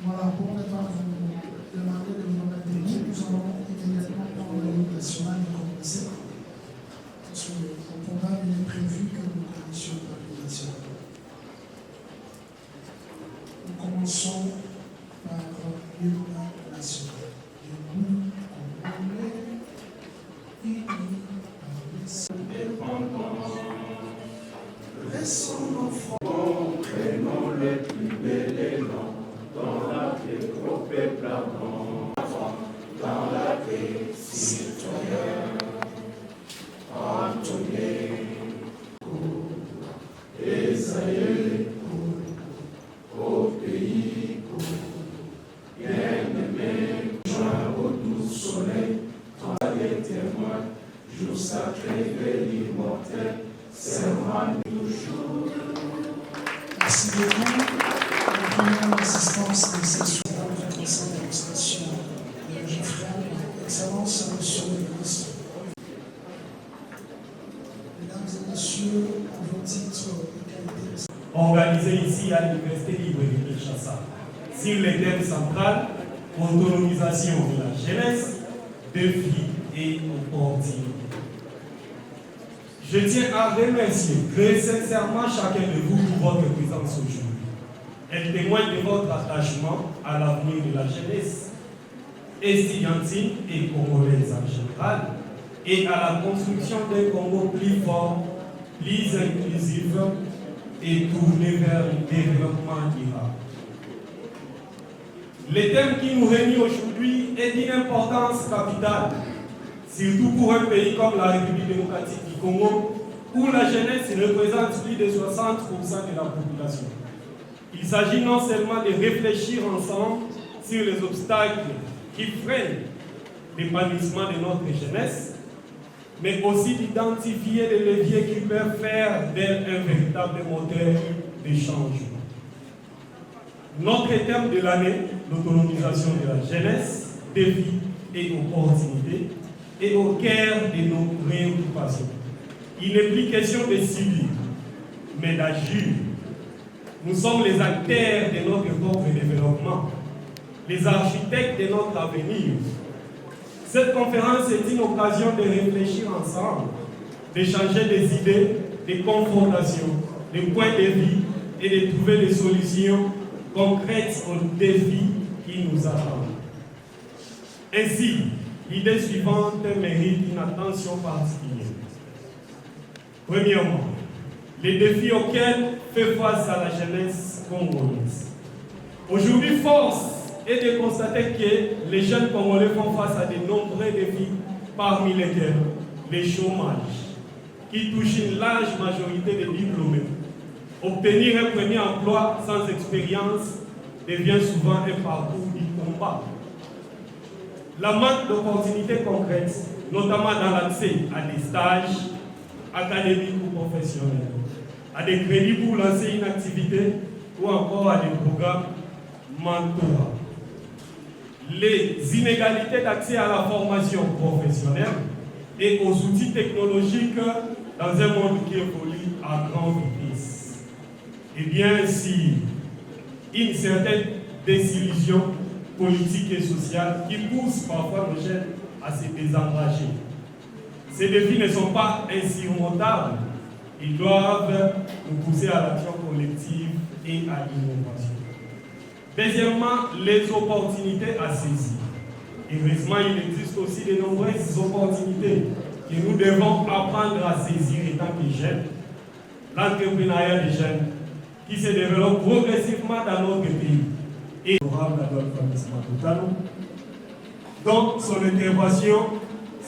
Voilà, pour ne pas vous demander de vous maintenir, nous allons immédiatement prendre le groupe national et commencer. Parce que au programme, il est prévu que nous commencions par le national. Nous commençons par l'hymne national. Debout, congolais, unis par le Saint-Dépendant. Laissons nos fronts, prenons les plus belles élans, dans la paix au peuple avant, dans la paix citoyenne. Antoné, Esaïe, au pays, bien-aimé, joint au doux soleil, quand les témoins, jour sacré et immortel, serment toujours. Merci beaucoup. La première assistance de cette soirée de conseil d'administration de Geoffrey, Excellence, Monsieur le ministre. Mesdames et messieurs, à vos titres et qualités. Organisé ici à l'Université libre de Kinshasa, sur les thèmes centrales, autonomisation de la jeunesse, défis et opportunités. Je tiens à remercier très sincèrement chacun de vous pour votre présence aujourd'hui. Elle témoigne de votre attachement à l'avenir de la jeunesse estudiantine et congolaise en général et à la construction d'un Congo plus fort, plus inclusif et tourné vers le développement durable. Le thème qui nous réunit aujourd'hui est d'une importance capitale, surtout pour un pays comme la République démocratique du Congo, où la jeunesse représente plus de 60% de la population. Il s'agit non seulement de réfléchir ensemble sur les obstacles qui freinent l'épanouissement de notre jeunesse, mais aussi d'identifier les leviers qui peuvent faire d'elle un véritable moteur de changement. Notre thème de l'année, l'autonomisation de la jeunesse, défis et opportunités, est au cœur de nos préoccupations. Il n'est plus question de subir, mais d'agir. Nous sommes les acteurs de notre propre développement, les architectes de notre avenir. Cette conférence est une occasion de réfléchir ensemble, d'échanger des idées, des confrontations, des points de vue et de trouver des solutions concrètes aux défis qui nous attendent. Ainsi, l'idée suivante mérite une attention particulière. Premièrement, les défis auxquels fait face à la jeunesse congolaise. Aujourd'hui, force est de constater que les jeunes Congolais font face à de nombreux défis, parmi lesquels le chômage, qui touche une large majorité des diplômés. Obtenir un premier emploi sans expérience devient souvent un parcours du combat. La manque d'opportunités concrètes, notamment dans l'accès à des stages académiques ou professionnels, à des crédits pour lancer une activité ou encore à des programmes mentorats. Les inégalités d'accès à la formation professionnelle et aux outils technologiques dans un monde qui évolue à grande vitesse. Et bien si une certaine désillusion politique et sociale qui pousse parfois nos jeunes à se désengager. Ces défis ne sont pas insurmontables. Ils doivent nous pousser à l'action collective et à l'innovation. Deuxièmement, les opportunités à saisir. Heureusement, il existe aussi de nombreuses opportunités que nous devons apprendre à saisir étant que jeunes. L'entrepreneuriat des jeunes qui se développe progressivement dans notre pays. Et honorable à notre famille Matutano, donc son intervention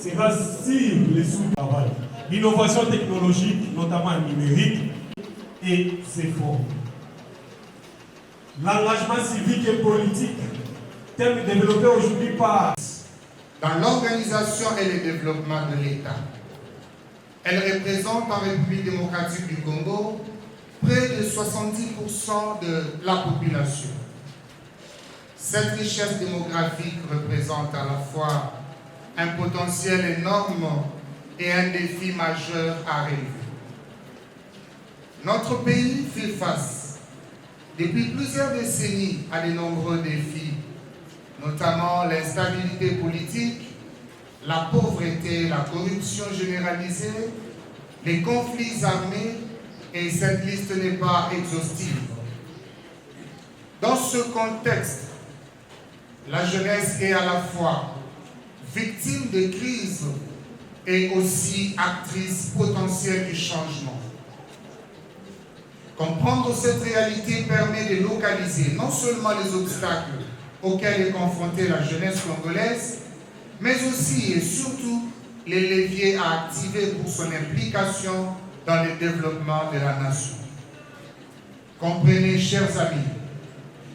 sera sur les sous-travail, l'innovation technologique, notamment numérique, et ses formes. L'engagement civique et politique, thème développé aujourd'hui par... Dans l'organisation et le développement de l'État, elle représente en République démocratique du Congo près de 70% de la population. Cette richesse démographique représente à la fois un potentiel énorme et un défi majeur à relever. Notre pays fait face depuis plusieurs décennies à de nombreux défis, notamment l'instabilité politique, la pauvreté, la corruption généralisée, les conflits armés, et cette liste n'est pas exhaustive. Dans ce contexte, la jeunesse est à la fois victime de crises et aussi actrice potentielle du changement. Comprendre cette réalité permet de localiser non seulement les obstacles auxquels est confrontée la jeunesse congolaise, mais aussi et surtout les leviers à activer pour son implication dans le développement de la nation. Comprenez, chers amis,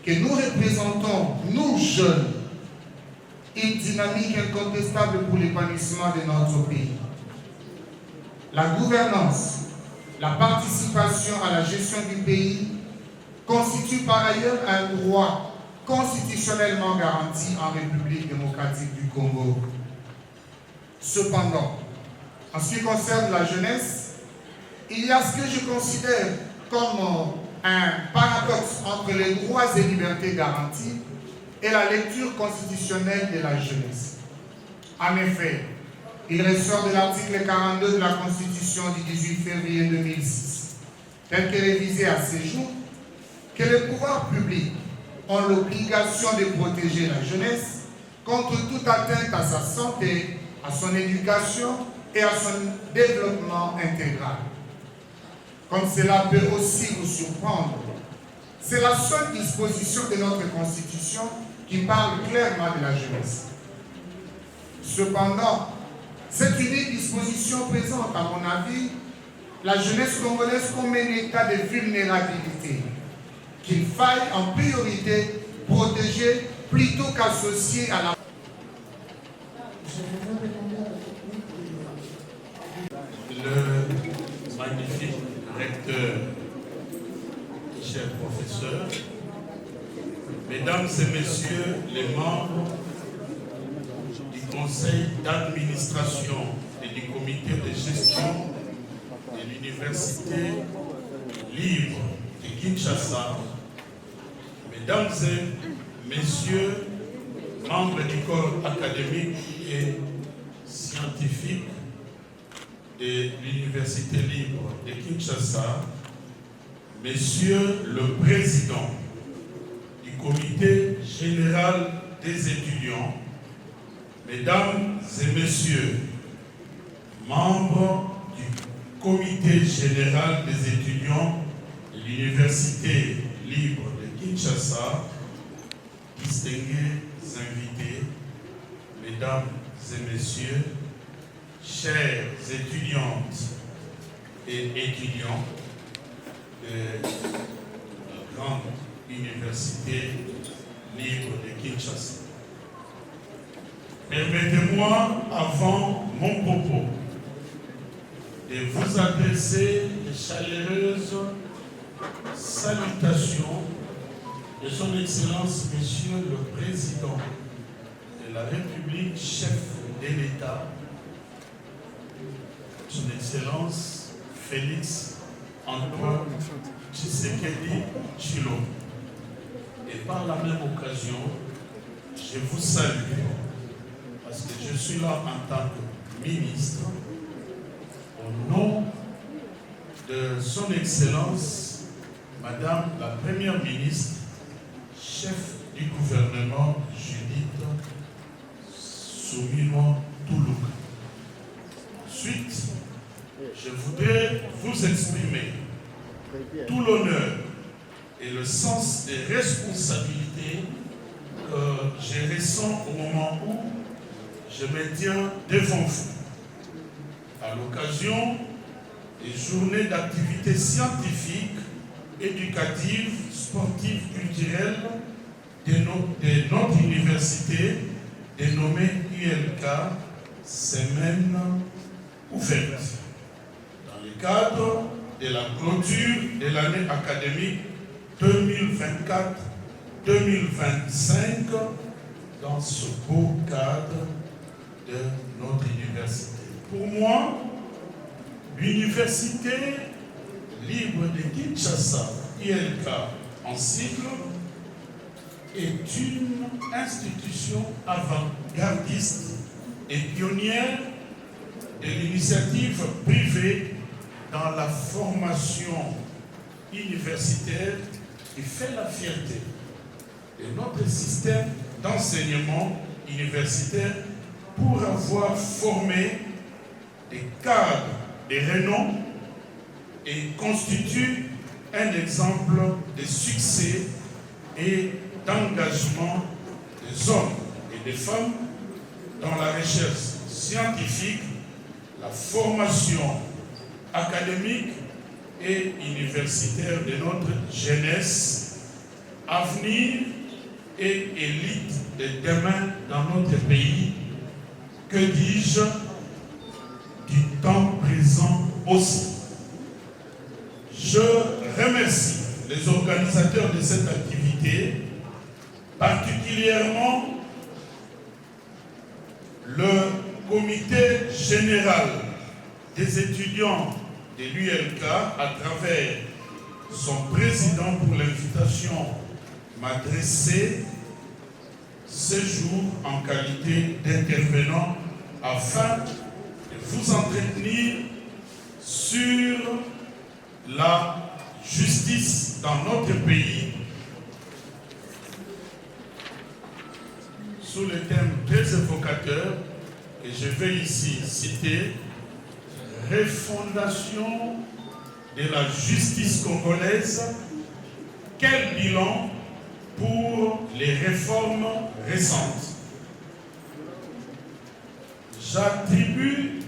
que nous représentons, nous jeunes, une dynamique incontestable pour l'épanouissement de notre pays. La gouvernance, la participation à la gestion du pays constitue par ailleurs un droit constitutionnellement garanti en République démocratique du Congo. Cependant, en ce qui concerne la jeunesse, il y a ce que je considère comme un paradoxe entre les droits et libertés garantis et la lecture constitutionnelle de la jeunesse. En effet, il ressort de l'article 42 de la Constitution du 18 février 2006, tel que révisé à ce jour, que les pouvoirs publics ont l'obligation de protéger la jeunesse contre toute atteinte à sa santé, à son éducation et à son développement intégral. Comme cela peut aussi vous surprendre, c'est la seule disposition de notre Constitution qui parle clairement de la jeunesse. Cependant, cette unique disposition présente, à mon avis, la jeunesse congolaise comme un état de vulnérabilité qu'il faille en priorité protéger plutôt qu'associer à la... Le magnifique recteur, cher professeur, mesdames et messieurs les membres du conseil d'administration et du comité de gestion de l'université libre de Kinshasa, mesdames et messieurs, membres du corps académique et scientifique de l'université libre de Kinshasa, Monsieur le Président du comité général des étudiants, mesdames et messieurs, membres du comité général des étudiants de l'université libre de Kinshasa, distingués invités, mesdames et messieurs, chères étudiantes et étudiants de la grande université libre de Kinshasa. Permettez-moi, avant mon propos, de vous adresser les chaleureuses salutations de son Excellence, Monsieur le Président de la République, chef de l'État, son Excellence Félix Antoine Tshisekedi Tshilombo. Et par la même occasion, je vous salue parce que je suis là en tant que ministre au nom de son Excellence Madame la Première ministre, chef du gouvernement Judith Soumino Toulouka. Ensuite, je voudrais vous exprimer tout l'honneur et le sens des responsabilités que je ressens au moment où je me tiens devant vous. À l'occasion des journées d'activités scientifiques, éducatives, sportives, culturelles de notre université dénommée ULK, Semaine ouverte. Dans le cadre de la clôture de l'année académique 2024-2025, dans ce beau cadre de notre université. Pour moi, l'Université libre de Kinshasa, ILK en sigle, est une institution avant-gardiste et pionnière de l'initiative privée dans la formation universitaire qui fait la fierté de notre système d'enseignement universitaire pour avoir formé des cadres de renom et constitue un exemple de succès et d'engagement des hommes et des femmes dans la recherche scientifique, la formation académique et universitaire de notre jeunesse, avenir et élite de demain dans notre pays, que dis-je, du temps présent aussi. Je remercie les organisateurs de cette activité, particulièrement le comité général des étudiants de l'ULK à travers son président pour l'invitation m'adresser ce jour en qualité d'intervenant afin de vous entretenir sur la justice dans notre pays sous le thème très évocateur que je vais ici citer, refondation de la justice congolaise, quel bilan pour les réformes récentes. J'attribue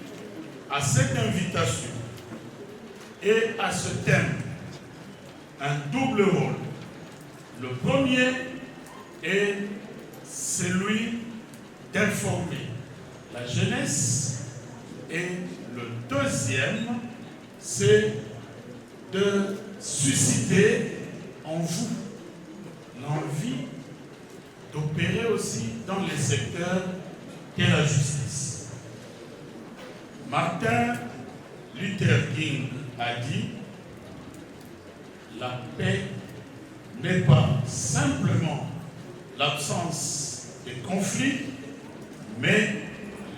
à cette invitation et à ce thème un double rôle. Le premier est celui d'informer la jeunesse et le deuxième, c'est de susciter en vous l'envie d'opérer aussi dans les secteurs de la justice. Martin Luther King a dit: la paix n'est pas simplement l'absence de conflits, mais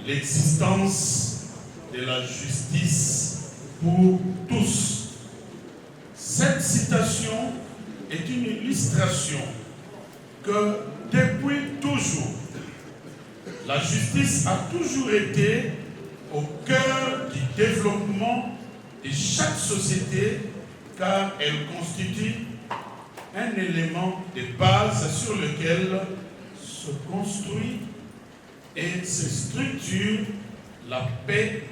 l'existence de la justice pour tous. Cette citation est une illustration que depuis toujours, la justice a toujours été au cœur du développement de chaque société, car elle constitue un élément de base sur lequel se construit et se structure la paix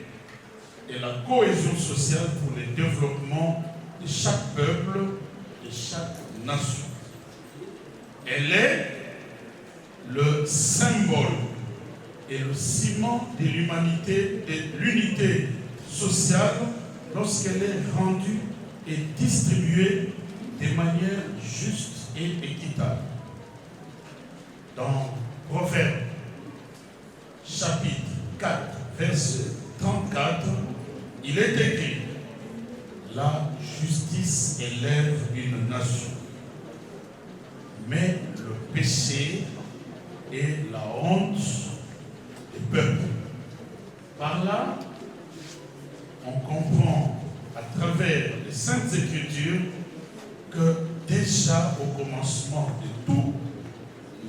et la cohésion sociale pour le développement de chaque peuple, de chaque nation. Elle est le symbole et le ciment de l'humanité, de l'unité sociale lorsqu'elle est rendue et distribuée de manière juste et équitable. Dans Proverbe, chapitre 4, verset 34, il est écrit: la justice élève une nation, mais le péché est la honte des peuples. Par là, on comprend à travers les Saintes Écritures que déjà au commencement de tout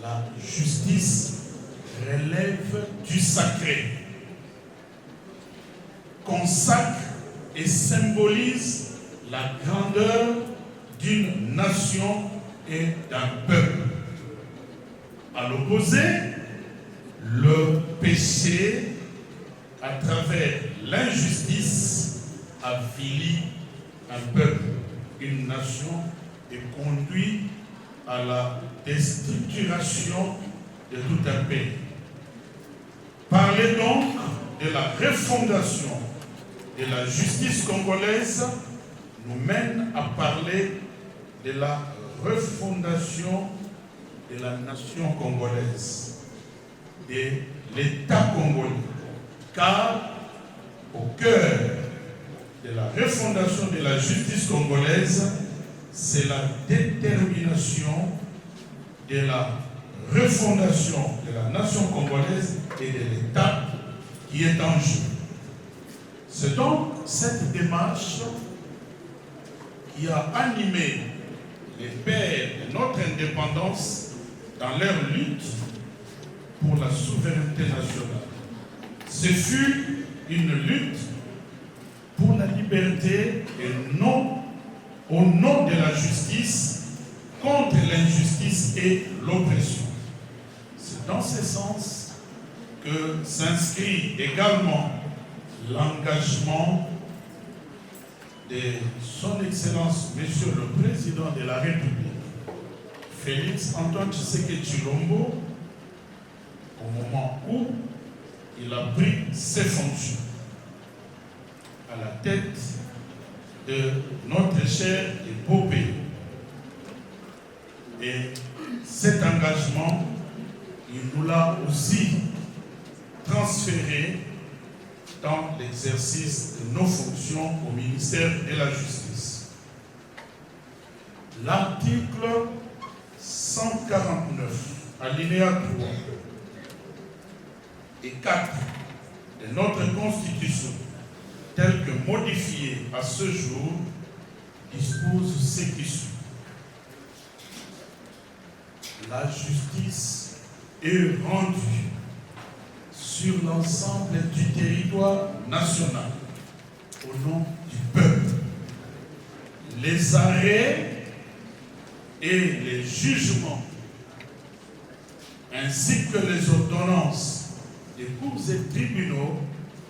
la justice relève du sacré, consacre et symbolise la grandeur d'une nation et d'un peuple. À l'opposé, le péché, à travers l'injustice, affaiblit un peuple, une nation et conduit à la déstructuration de tout un pays. Parler donc de la refondation de la justice congolaise nous mène à parler de la refondation de la nation congolaise, de l'État congolais. Car au cœur de la refondation de la justice congolaise, c'est la détermination de la refondation de la nation congolaise et de l'État qui est en jeu. C'est donc cette démarche qui a animé les pères de notre indépendance dans leur lutte pour la souveraineté nationale. Ce fut une lutte pour la liberté et non au nom de la justice, contre l'injustice et l'oppression. C'est dans ce sens que s'inscrit également l'engagement de son Excellence, Monsieur le Président de la République, Félix Antoine Tshisekedi Tshilombo, au moment où il a pris ses fonctions à la tête de notre cher et beau pays. Et cet engagement, il nous l'a aussi transféré dans l'exercice de nos fonctions au ministère de la Justice. L'article 149, alinéa 3 et 4 de notre Constitution, tel que modifié à ce jour, dispose ce qui suit. La justice est rendue sur l'ensemble du territoire national au nom du peuple. Les arrêts et les jugements ainsi que les ordonnances des cours et tribunaux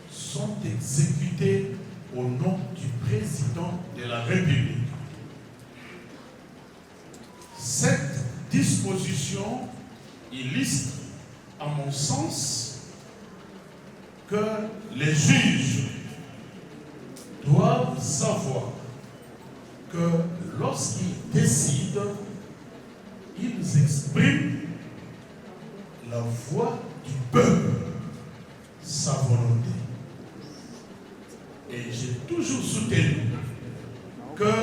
sont exécutés au nom du président de la République. Cette disposition illustre, à mon sens, que les juges doivent savoir que lorsqu'ils décident, ils expriment la voix du peuple, sa volonté. Et j'ai toujours soutenu que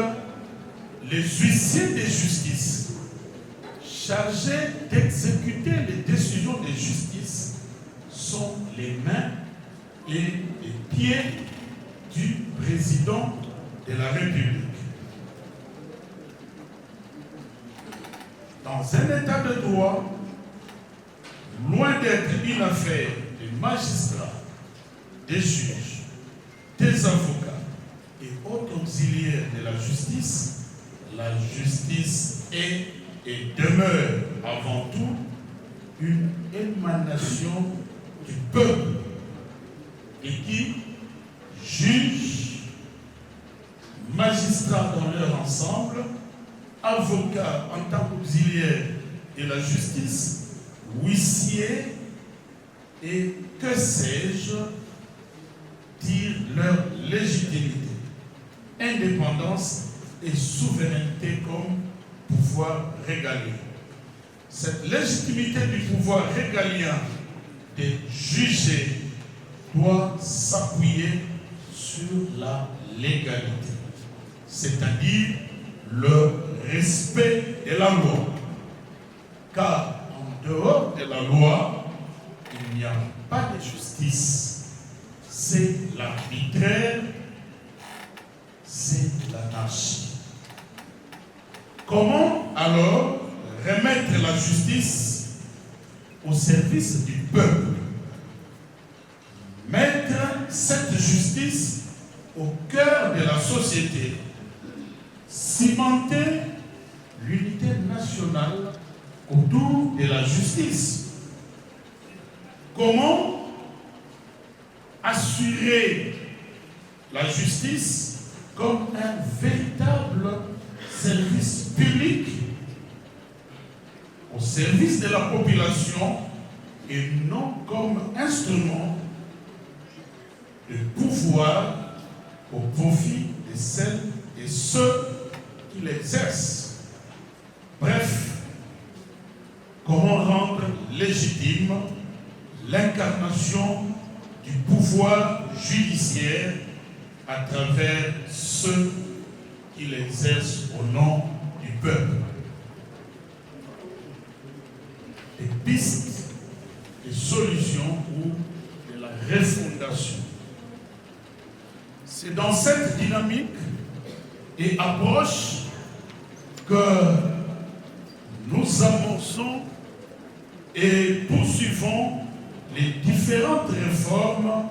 les huissiers de justice chargés d'exécuter les décisions de justice sont les mains et les pieds du président de la République. Dans un état de droit, loin d'être une affaire des magistrats, des juges, des avocats et autres auxiliaires de la justice est et demeure avant tout une émanation du peuple et qui juge, magistrats dans leur ensemble, avocats en tant qu'auxiliaires de la justice, huissiers et que sais-je, dire leur légitimité, indépendance et souveraineté comme pouvoir régalien. Cette légitimité du pouvoir régalien de juger doit s'appuyer sur la légalité, c'est-à-dire le respect de la loi. Car en dehors de la loi, il n'y a pas de justice. C'est l'arbitraire, c'est l'anarchie. Comment alors remettre la justice au service du peuple. Mettre cette justice au cœur de la société. Cimenter l'unité nationale autour de la justice. Comment assurer la justice comme un véritable service public au service de la population et non comme instrument de pouvoir au profit de celles et ceux qui l'exercent. Bref, comment rendre légitime l'incarnation du pouvoir judiciaire à travers ceux qui l'exercent au nom du peuple. Des pistes, des solutions ou de la refondation. C'est dans cette dynamique et approche que nous amorçons et poursuivons les différentes réformes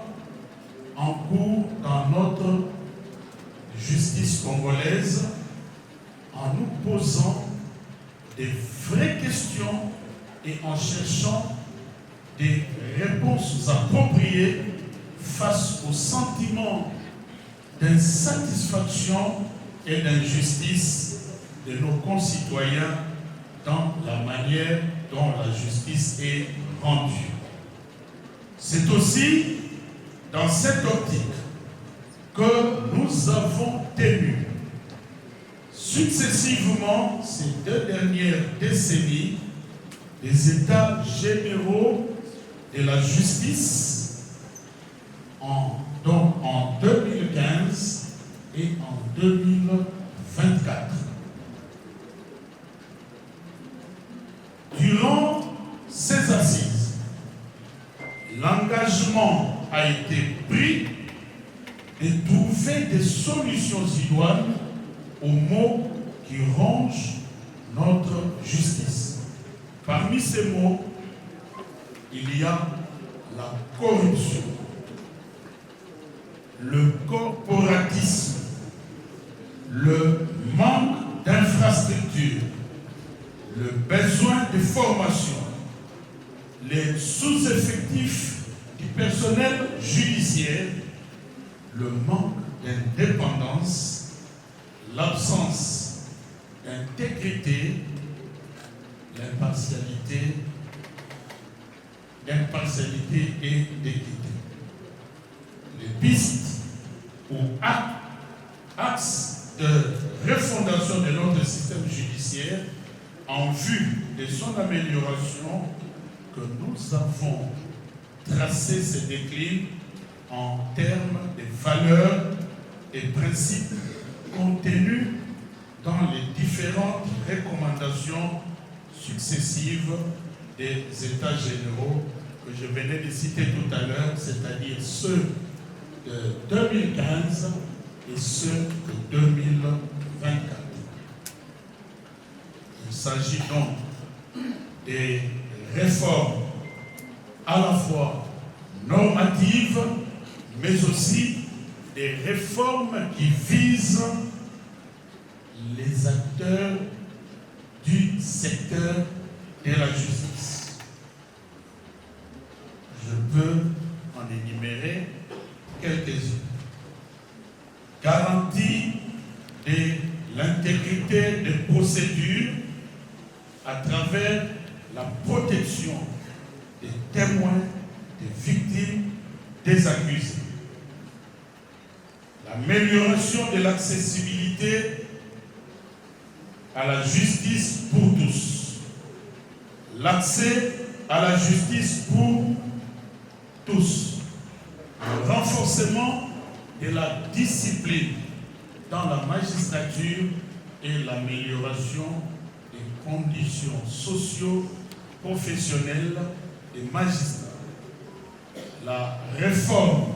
en cours dans notre justice congolaise en nous posant des vraies questions et en cherchant des réponses appropriées face au sentiment d'insatisfaction et d'injustice de nos concitoyens dans la manière dont la justice est rendue. C'est aussi dans cette optique que nous avons tenu successivement ces 2 dernières décennies des états généraux de la justice en 2015 et en 2024. Durant ces assises, l'engagement a été pris de trouver des solutions idoines aux maux qui rongent notre justice. Parmi ces maux, il y a la corruption, le corporatisme, le manque d'infrastructures, le besoin de formation, les sous-effectifs du personnel judiciaire, le manque d'indépendance, l'absence d'intégrité, l'impartialité et d'équité. Les pistes ou axes de refondation de notre système judiciaire en vue de son amélioration que nous avons tracé se décline en termes de valeurs et principes contenus dans les différentes recommandations successives des États généraux que je venais de citer tout à l'heure, c'est-à-dire ceux de 2015 et ceux de 2024. Il s'agit donc des réformes à la fois normatives, mais aussi des réformes qui visent les acteurs du secteur de la justice. Je peux en énumérer quelques-unes. Garantie de l'intégrité des procédures à travers la protection des témoins, des victimes, des accusés. L'amélioration de l'accessibilité à la justice pour tous. L'accès à la justice pour tous. Le renforcement de la discipline dans la magistrature et l'amélioration des conditions socio-professionnelles des magistrats. La réforme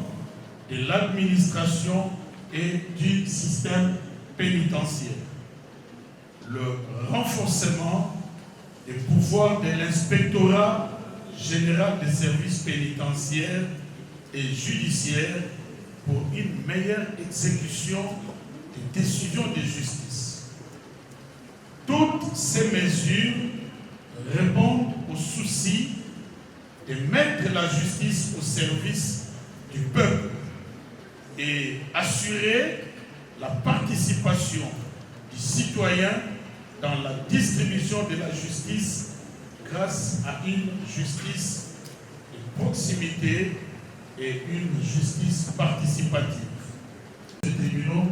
de l'administration et du système pénitentiaire. Le renforcement des pouvoirs de l'inspectorat général des services pénitentiaires et judiciaires pour une meilleure exécution des décisions de justice. Toutes ces mesures répondent au souci de mettre la justice au service du peuple et assurer la participation du citoyen dans la distribution de la justice grâce à une justice de proximité et une justice participative. Nous terminons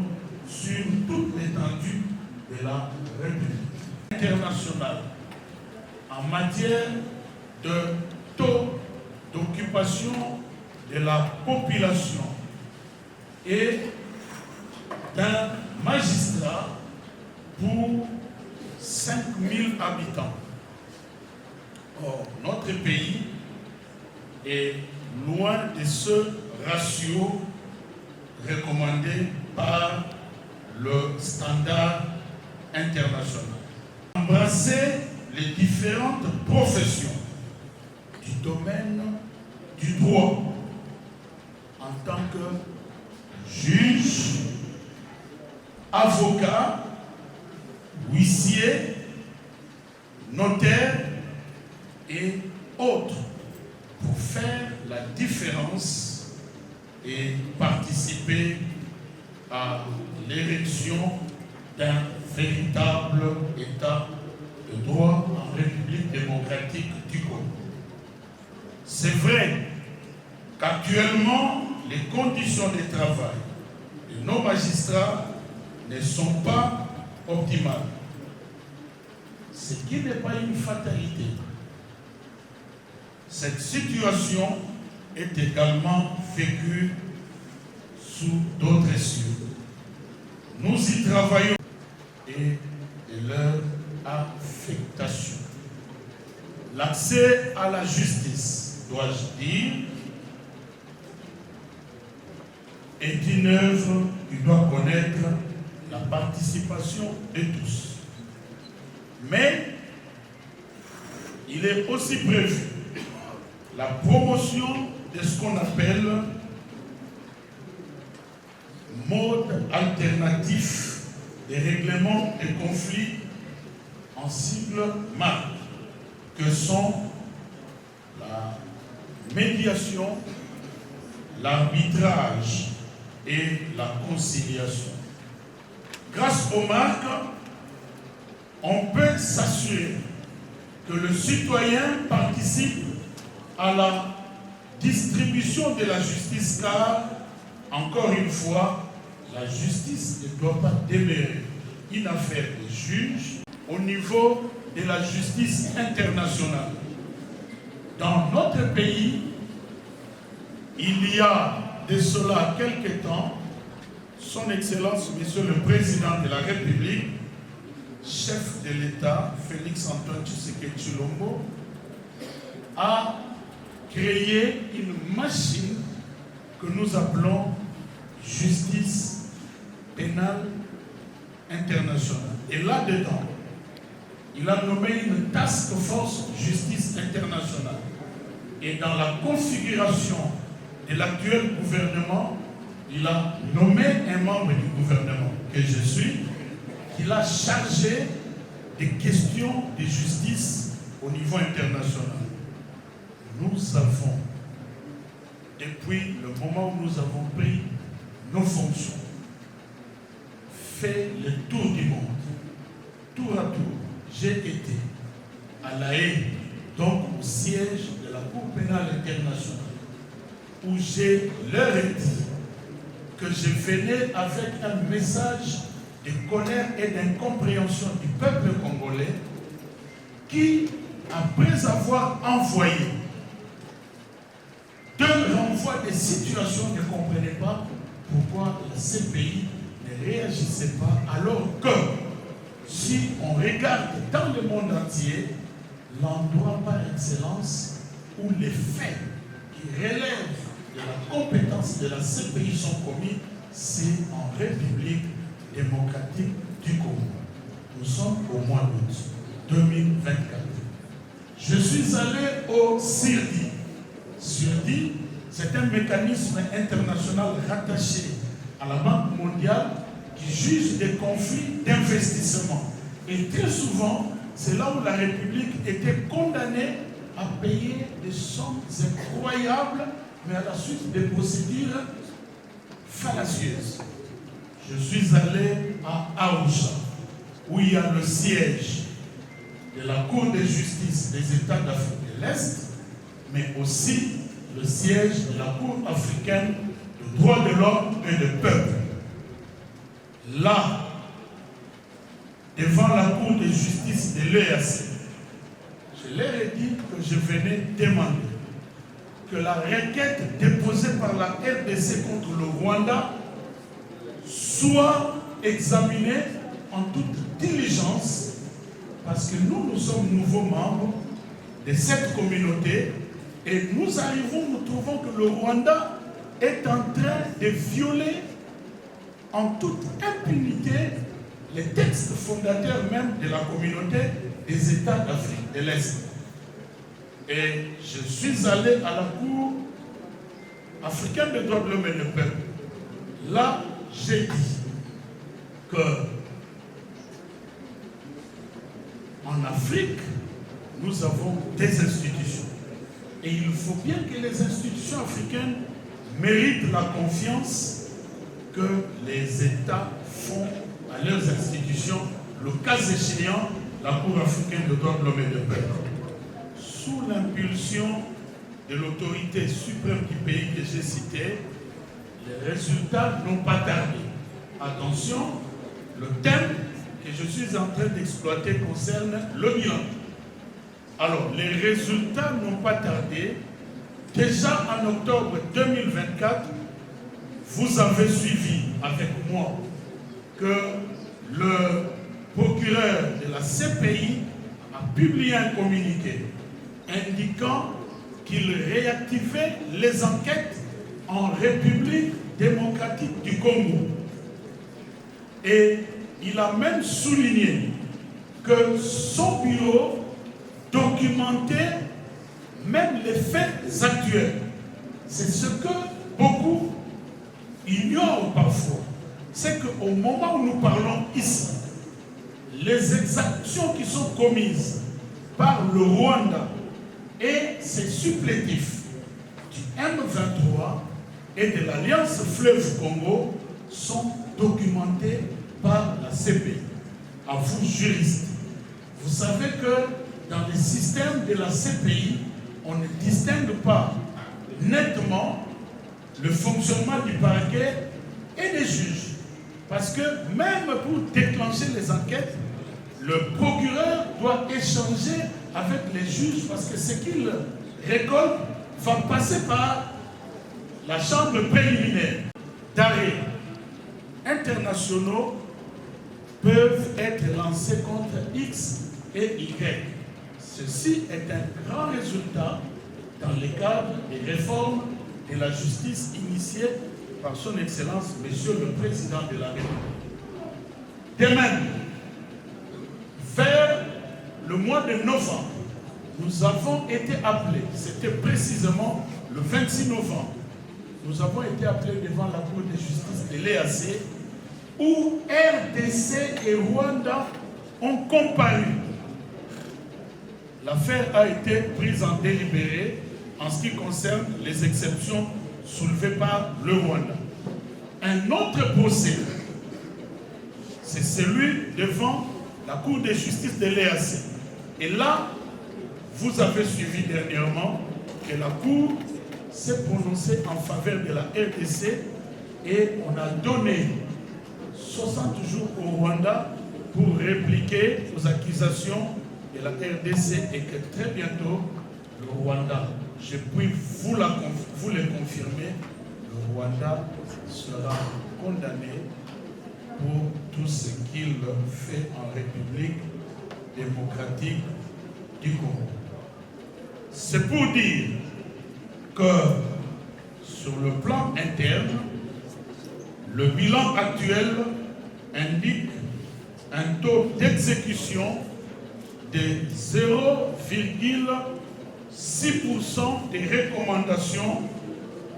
sur toute l'étendue de la République internationale en matière de taux d'occupation de la population et d'un magistrat pour 5000 habitants. Or, notre pays est loin de ce ratio recommandé par le standard international. Embrasser les différentes professions du domaine du droit en tant que juge, avocat, huissier, notaire et autres pour faire la différence et participer à l'érection d'un véritable État de droit en République démocratique du Congo. C'est vrai qu'actuellement, les conditions de travail de nos magistrats ne sont pas optimales. Ce qui n'est pas une fatalité. Cette situation est également vécue sous d'autres cieux. Nous y travaillons et de leur affectation. L'accès à la justice, dois-je dire, est une œuvre qui doit connaître la participation de tous. Mais il est aussi prévu la promotion de ce qu'on appelle mode alternatif des règlements de conflits en cible marque, que sont la médiation, l'arbitrage et la conciliation. Grâce aux marques, on peut s'assurer que le citoyen participe à la distribution de la justice, car, encore une fois, la justice ne doit pas demeurer une affaire des juges au niveau de la justice internationale. Dans notre pays, il y a de cela quelque temps, Son Excellence, Monsieur le Président de la République, chef de l'État, Félix Antoine Tshisekedi Tshilombo, a créé une machine que nous appelons justice pénale internationale. Et là-dedans, il a nommé une task force justice internationale. Et dans la configuration de l'actuel gouvernement, il a nommé un membre du gouvernement, que je suis, qui l'a chargé des questions de justice au niveau international. Nous avons, depuis le moment où nous avons pris nos fonctions, fait le tour du monde. Tour à tour, j'ai été à La Haye, donc au siège de la Cour pénale internationale, où j'ai leur dit que je venais avec un message de colère et d'incompréhension du peuple congolais qui, après avoir envoyé deux renvois des situations, ne comprenait pas pourquoi la CPI ne réagissait pas, alors que si on regarde dans le monde entier, l'endroit par excellence où les faits qui relèvent de la compétence de la CPI sont commis, c'est en République démocratique du Congo. Nous sommes au mois d'août 2024. Je suis allé au CIRDI. CIRDI, c'est un mécanisme international rattaché à la Banque mondiale qui juge des conflits d'investissement. Et très souvent, c'est là où la République était condamnée à payer des sommes incroyables, mais à la suite des procédures fallacieuses. Je suis allé à Arusha, où il y a le siège de la Cour de justice des États d'Afrique de l'Est, mais aussi le siège de la Cour africaine des droits de l'homme et du peuple. Là, devant la Cour de justice de l'EAC, je leur ai dit que je venais demander que la requête déposée par la RDC contre le Rwanda soit examinée en toute diligence, parce que nous sommes nouveaux membres de cette communauté et nous trouvons que le Rwanda est en train de violer en toute impunité les textes fondateurs même de la communauté des États d'Afrique de l'Est. Et je suis allé à la Cour africaine des droits de l'homme et du peuple. Là, j'ai dit que en Afrique, nous avons des institutions. Et il faut bien que les institutions africaines méritent la confiance que les États font à leurs institutions, le cas échéant, la Cour africaine des droits de l'homme et du peuple. Sous l'impulsion de l'autorité suprême du pays que j'ai cité, les résultats n'ont pas tardé. Attention, le thème que je suis en train d'exploiter concerne le bilan. Alors, les résultats n'ont pas tardé. Déjà en octobre 2024, vous avez suivi avec moi que le procureur de la CPI a publié un communiqué indiquant qu'il réactivait les enquêtes en République démocratique du Congo. Et il a même souligné que son bureau documentait même les faits actuels. C'est ce que beaucoup ignorent parfois. C'est qu'au moment où nous parlons ici, les exactions qui sont commises par le Rwanda et ses supplétifs du M23 et de l'Alliance Fleuve Congo sont documentées par la CPI. À vous, juristes, vous savez que dans le système de la CPI, on ne distingue pas nettement le fonctionnement du parquet et des juges. Parce que même pour déclencher les enquêtes, le procureur doit échanger avec les juges parce que ce qu'il récolte va passer par la chambre préliminaire. D'arrêt internationaux peuvent être lancés contre X et Y. Ceci est un grand résultat dans le cadre des réformes de la justice initiées par son Excellence, Monsieur le Président de la République. De même, vers le mois de novembre, nous avons été appelés, c'était précisément le 26 novembre, nous avons été appelés devant la Cour de justice de l'EAC, où RDC et Rwanda ont comparu. L'affaire a été prise en délibéré en ce qui concerne les exceptions soulevées par le Rwanda. Un autre procès, c'est celui devant la Cour de justice de l'EAC. Et là, vous avez suivi dernièrement que la Cour s'est prononcée en faveur de la RDC et on a donné 60 jours au Rwanda pour répliquer aux accusations de la RDC et que très bientôt, le Rwanda, je puis vous le confirmer, le Rwanda sera condamné pour tout ce qu'il fait en République démocratique du Congo. C'est pour dire que sur le plan interne, le bilan actuel indique un taux d'exécution de 0,6% des recommandations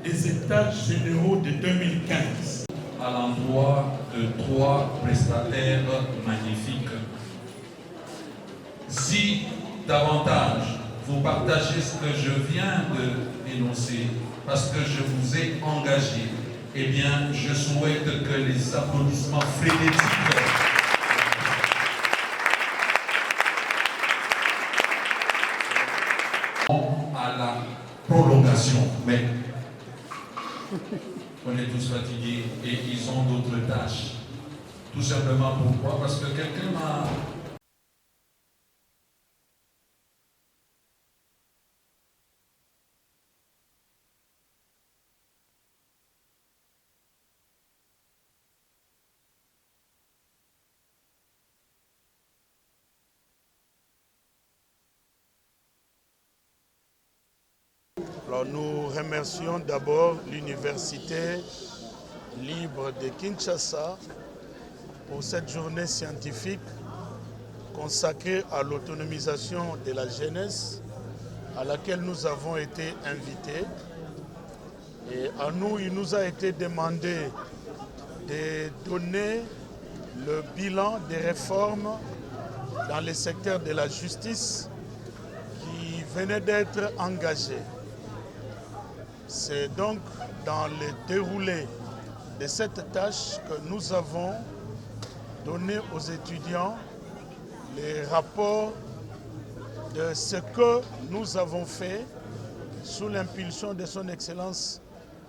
des États généraux de 2015. À l'endroit de 3 prestataires magnifiques. Si davantage vous partagez ce que je viens d'énoncer, parce que je vous ai engagé, eh bien, je souhaite que les applaudissements frénétiques à la prolongation. Mais on est tous fatigués et ils ont d'autres tâches. Tout simplement pourquoi? Parce que quelqu'un m'a... Alors nous remercions d'abord l'Université libre de Kinshasa pour cette journée scientifique consacrée à l'autonomisation de la jeunesse à laquelle nous avons été invités. Et à nous, il nous a été demandé de donner le bilan des réformes dans le secteur de la justice qui venaient d'être engagées. C'est donc dans le déroulé de cette tâche que nous avons donné aux étudiants les rapports de ce que nous avons fait sous l'impulsion de son Excellence,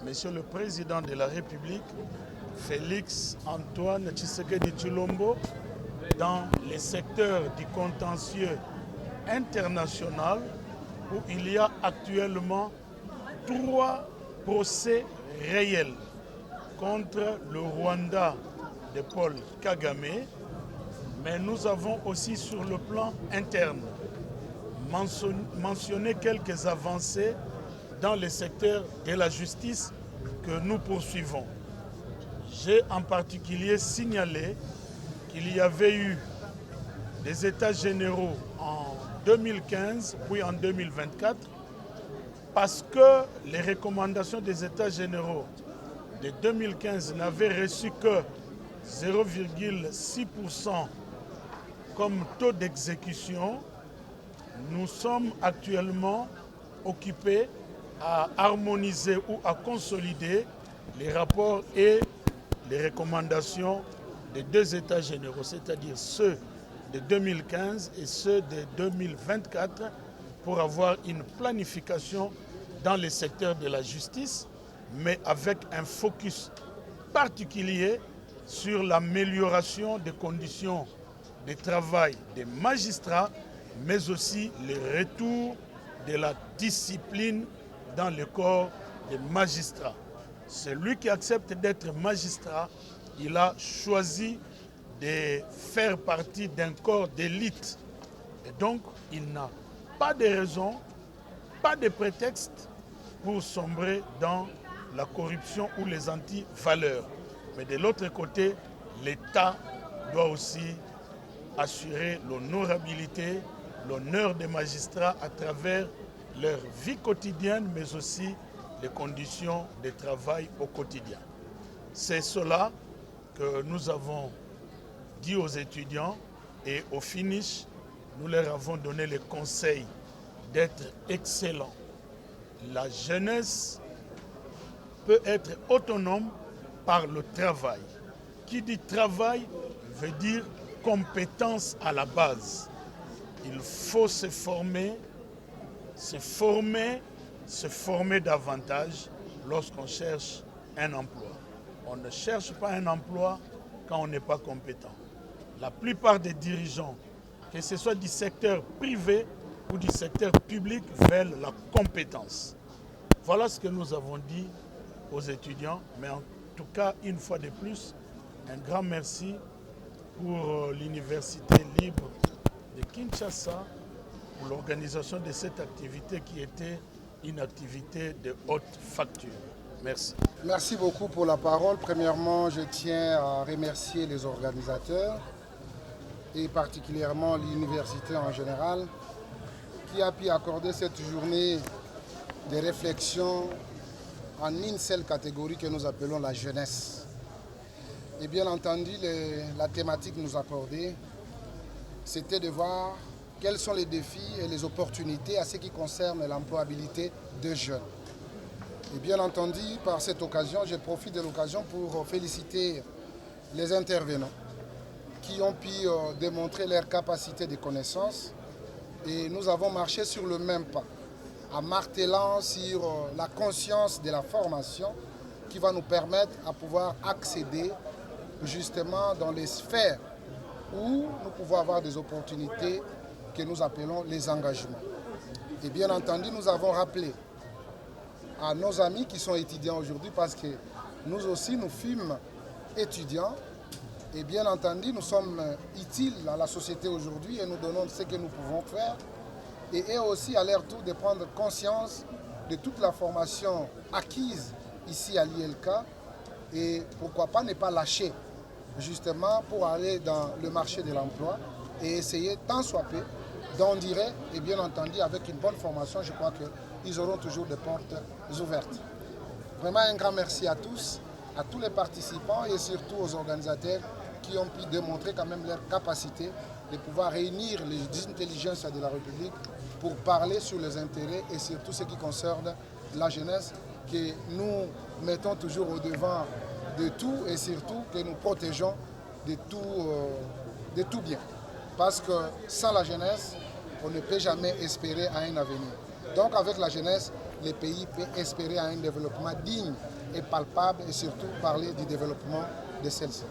Monsieur le Président de la République, Félix Antoine Tshisekedi Tshilombo, dans les secteurs du contentieux international où il y a actuellement 3 procès réels contre le Rwanda de Paul Kagame, mais nous avons aussi sur le plan interne mentionné quelques avancées dans le secteur de la justice que nous poursuivons. J'ai en particulier signalé qu'il y avait eu des états généraux en 2015 puis en 2024 parce que les recommandations des états généraux de 2015 n'avaient reçu que 0,6% comme taux d'exécution. Nous sommes actuellement occupés à harmoniser ou à consolider les rapports et les recommandations des 2 états généraux, c'est-à-dire ceux de 2015 et ceux de 2024, pour avoir une planification dans le secteur de la justice, mais avec un focus particulier sur l'amélioration des conditions de travail des magistrats, mais aussi le retour de la discipline dans le corps des magistrats. Celui qui accepte d'être magistrat, il a choisi de faire partie d'un corps d'élite. Et donc, il n'a pas de raison, pas de prétexte pour sombrer dans la corruption ou les anti-valeurs. Mais de l'autre côté, l'État doit aussi assurer l'honorabilité, l'honneur des magistrats à travers leur vie quotidienne, mais aussi les conditions de travail au quotidien. C'est cela que nous avons dit aux étudiants et au finish, nous leur avons donné le conseil d'être excellents. La jeunesse peut être autonome par le travail. Qui dit travail veut dire compétence à la base. Il faut se former davantage lorsqu'on cherche un emploi. On ne cherche pas un emploi quand on n'est pas compétent. La plupart des dirigeants, que ce soit du secteur privé ou du secteur public, veulent la compétence. Voilà ce que nous avons dit aux étudiants, mais en tout cas, une fois de plus, un grand merci pour l'Université libre de Kinshasa pour l'organisation de cette activité qui était une activité de haute facture. Merci. Merci beaucoup pour la parole. Premièrement, je tiens à remercier les organisateurs et particulièrement l'université en général, qui a pu accorder cette journée de réflexion en une seule catégorie que nous appelons la jeunesse. Et bien entendu, la thématique nous accordée, c'était de voir quels sont les défis et les opportunités à ce qui concerne l'employabilité des jeunes. Et bien entendu, par cette occasion, je profite de l'occasion pour féliciter les intervenants qui ont pu démontrer leur capacité de connaissance. Et nous avons marché sur le même pas, en martelant sur la conscience de la formation qui va nous permettre à pouvoir accéder justement dans les sphères où nous pouvons avoir des opportunités que nous appelons les engagements. Et bien entendu, nous avons rappelé à nos amis qui sont étudiants aujourd'hui, parce que nous aussi, nous fûmes étudiants, et bien entendu, nous sommes utiles à la société aujourd'hui et nous donnons ce que nous pouvons faire. Et eux aussi, à leur tour, de prendre conscience de toute la formation acquise ici à l'ILK et pourquoi pas ne pas lâcher justement pour aller dans le marché de l'emploi et essayer tant soit peu d'en dirait, et bien entendu avec une bonne formation, je crois qu'ils auront toujours des portes ouvertes. Vraiment un grand merci à tous, à tous les participants et surtout aux organisateurs qui ont pu démontrer quand même leur capacité de pouvoir réunir les intelligences de la République pour parler sur les intérêts et surtout ce qui concerne la jeunesse, que nous mettons toujours au devant de tout et surtout que nous protégeons de tout bien. Parce que sans la jeunesse, on ne peut jamais espérer à un avenir. Donc avec la jeunesse, le pays peut espérer à un développement digne et palpable et surtout parler du développement de celle-ci.